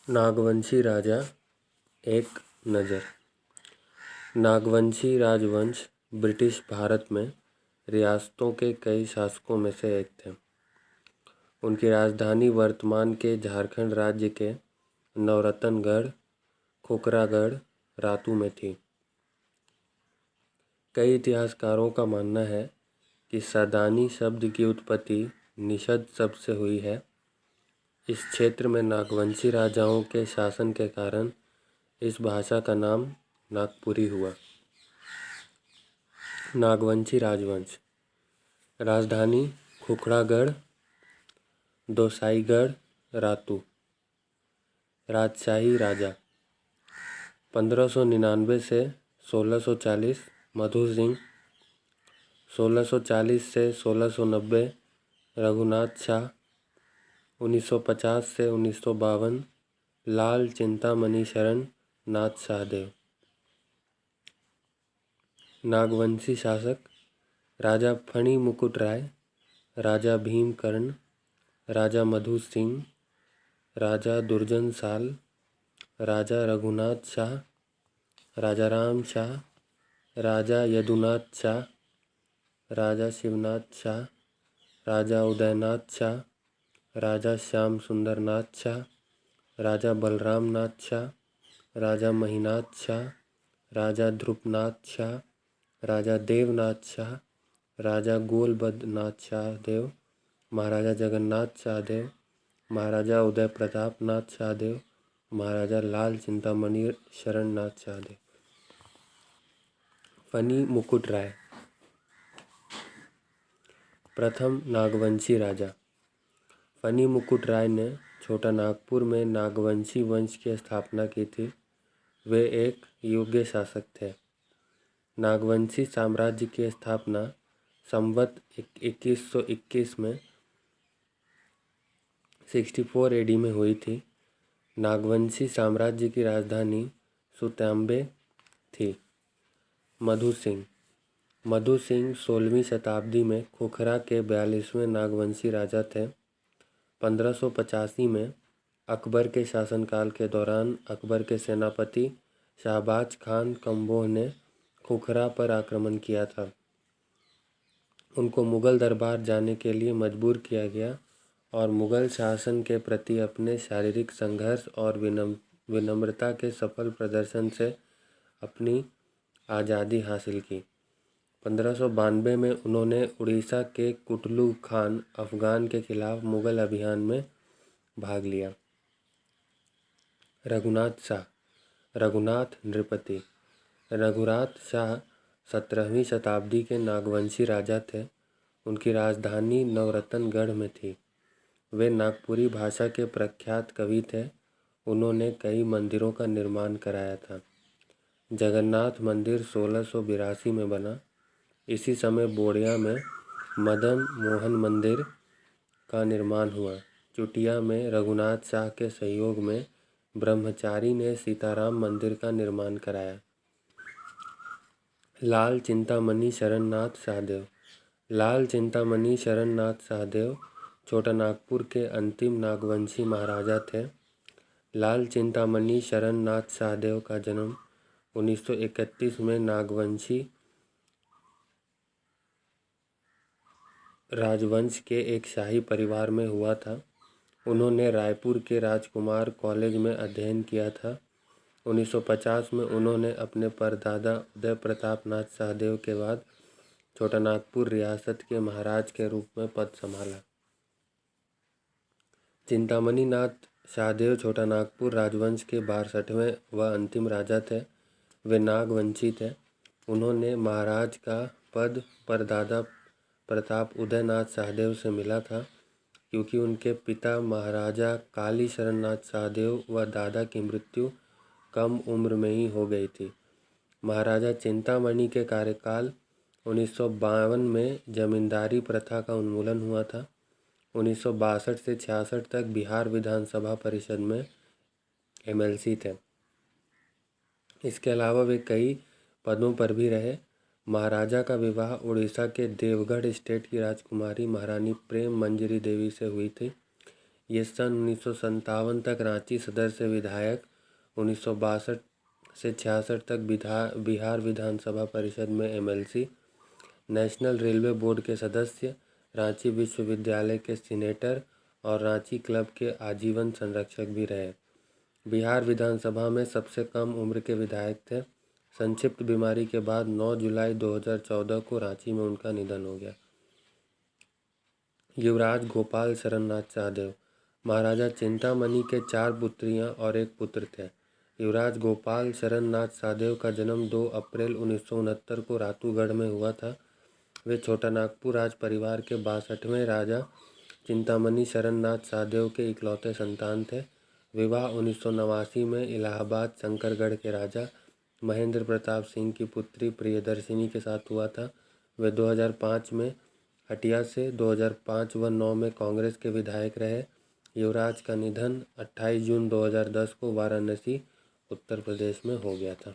नागवंशी राजा एक नज़र। नागवंशी राजवंश ब्रिटिश भारत में रियासतों के कई शासकों में से एक थे। उनकी राजधानी वर्तमान के झारखंड राज्य के नवरत्नगढ़, खुखरागढ़, रातू में थी। कई इतिहासकारों का मानना है कि सदानी शब्द की उत्पत्ति निषद शब्द से हुई है। इस क्षेत्र में नागवंशी राजाओं के शासन के कारण इस भाषा का नाम नागपुरी हुआ। नागवंशी राजवंश। राजधानी खुखरागढ़, दोसाईगढ़, रातू। राजशाही राजा 1599 से 1640 मधु सिंह, 1640 से 1690 रघुनाथ शाह, 1950 से 1952 लाल चिंतामणि शरण नाथ शाहदेव। नागवंशी शासक राजा फणी मुकुट राय, राजा भीमकर्ण, राजा मधु सिंह, राजा दुर्जन साल, राजा रघुनाथ शाह, राजा राम शाह, राजा यदुनाथ शाह, राजा शिवनाथ शाह, राजा उदयनाथ शाह, राजा श्याम सुंदर नाथ शाह, राजा बलराम नाथ शाह, राजा महीनाथ शाह, राजा ध्रुपनाथ शाह, राजा देवनाथ शाह, राजा गोलबदनाथ शाहदेव, महाराजा जगन्नाथ शाहदेव, महाराजा उदय प्रताप नाथ शाहदेव, महाराजा लाल चिंतामणि शरण नाथ शाहदेव। फनी मुकुट राय प्रथम नागवंशी राजा। फनी मुकुट राय ने छोटा नागपुर में नागवंशी वंश की स्थापना की थी। वे एक योग्य शासक थे। नागवंशी साम्राज्य की स्थापना संवत 2121 में 64 AD में हुई थी। नागवंशी साम्राज्य की राजधानी सुताम्बे थी। मधु सिंह 16वीं शताब्दी में खुखरा के 42वें नागवंशी राजा थे। 1585 में अकबर के शासनकाल के दौरान अकबर के सेनापति शाहबाज खान कम्बोह ने खुखरा पर आक्रमण किया था। उनको मुग़ल दरबार जाने के लिए मजबूर किया गया और मुग़ल शासन के प्रति अपने शारीरिक संघर्ष और विनम्रता के सफल प्रदर्शन से अपनी आज़ादी हासिल की। 1592 में उन्होंने उड़ीसा के कुटलू खान अफ़गान के खिलाफ मुग़ल अभियान में भाग लिया। रघुनाथ शाह रघुनाथ नृपति रघुनाथ शाह 17वीं शताब्दी के नागवंशी राजा थे। उनकी राजधानी नवरत्नगढ़ में थी। वे नागपुरी भाषा के प्रख्यात कवि थे। उन्होंने कई मंदिरों का निर्माण कराया था। जगन्नाथ मंदिर 1682 में बना। इसी समय बोड़िया में मदन मोहन मंदिर का निर्माण हुआ। चुटिया में रघुनाथ शाह के सहयोग में ब्रह्मचारी ने सीताराम मंदिर का निर्माण कराया। लाल चिंतामणि शरण नाथ शाहदेव लाल चिंतामणि शरण नाथ शाहदेव छोटा नागपुर के अंतिम नागवंशी महाराजा थे। लाल चिंतामणि शरण नाथ शाहदेव का जन्म 1931 में नागवंशी राजवंश के एक शाही परिवार में हुआ था। उन्होंने रायपुर के राजकुमार कॉलेज में अध्ययन किया था। 1950 में उन्होंने अपने परदादा उदय प्रताप नाथ शाहदेव के बाद छोटा नागपुर रियासत के महाराज के रूप में पद संभाला। चिंतामणि नाथ शाहदेव छोटा नागपुर राजवंश के 62वें व अंतिम राजा थे। वे नागवंशी थे। उन्होंने महाराज का पद परदादा प्रताप उदयनाथ शाहदेव से मिला था, क्योंकि उनके पिता महाराजा काली शरण नाथ शाहदेव व दादा की मृत्यु कम उम्र में ही हो गई थी। महाराजा चिंतामणि के कार्यकाल 1952 में जमींदारी प्रथा का उन्मूलन हुआ था। 1962 से 66 तक बिहार विधानसभा परिषद में MLC थे। इसके अलावा वे कई पदों पर भी रहे। महाराजा का विवाह उड़ीसा के देवगढ़ स्टेट की राजकुमारी महारानी प्रेम मंजरी देवी से हुई थी। ये सन 1957 तक रांची सदर से विधायक, 1962 से 66 तक बिहार विधानसभा परिषद में एमएलसी, नेशनल रेलवे बोर्ड के सदस्य, रांची विश्वविद्यालय के सीनेटर और रांची क्लब के आजीवन संरक्षक भी रहे। बिहार विधानसभा में सबसे कम उम्र के विधायक थे। संक्षिप्त बीमारी के बाद 9 जुलाई 2014 को रांची में उनका निधन हो गया। युवराज गोपाल शरणनाथ शाहदेव महाराजा चिंतामणि के 4 पुत्रियां और 1 पुत्र थे। युवराज गोपाल शरणनाथ शाहदेव का जन्म 2 अप्रैल 1969 को रातूगढ़ में हुआ था। वे छोटा नागपुर राज परिवार के 62वें राजा चिंतामणि शरणनाथ शाहदेव के इकलौते संतान थे। विवाह 1989 में इलाहाबाद शंकरगढ़ के राजा महेंद्र प्रताप सिंह की पुत्री प्रियदर्शिनी के साथ हुआ था। वे 2005 में हटिया से 2005 व 9 में कांग्रेस के विधायक रहे। युवराज का निधन 28 जून 2010 को वाराणसी, उत्तर प्रदेश में हो गया था।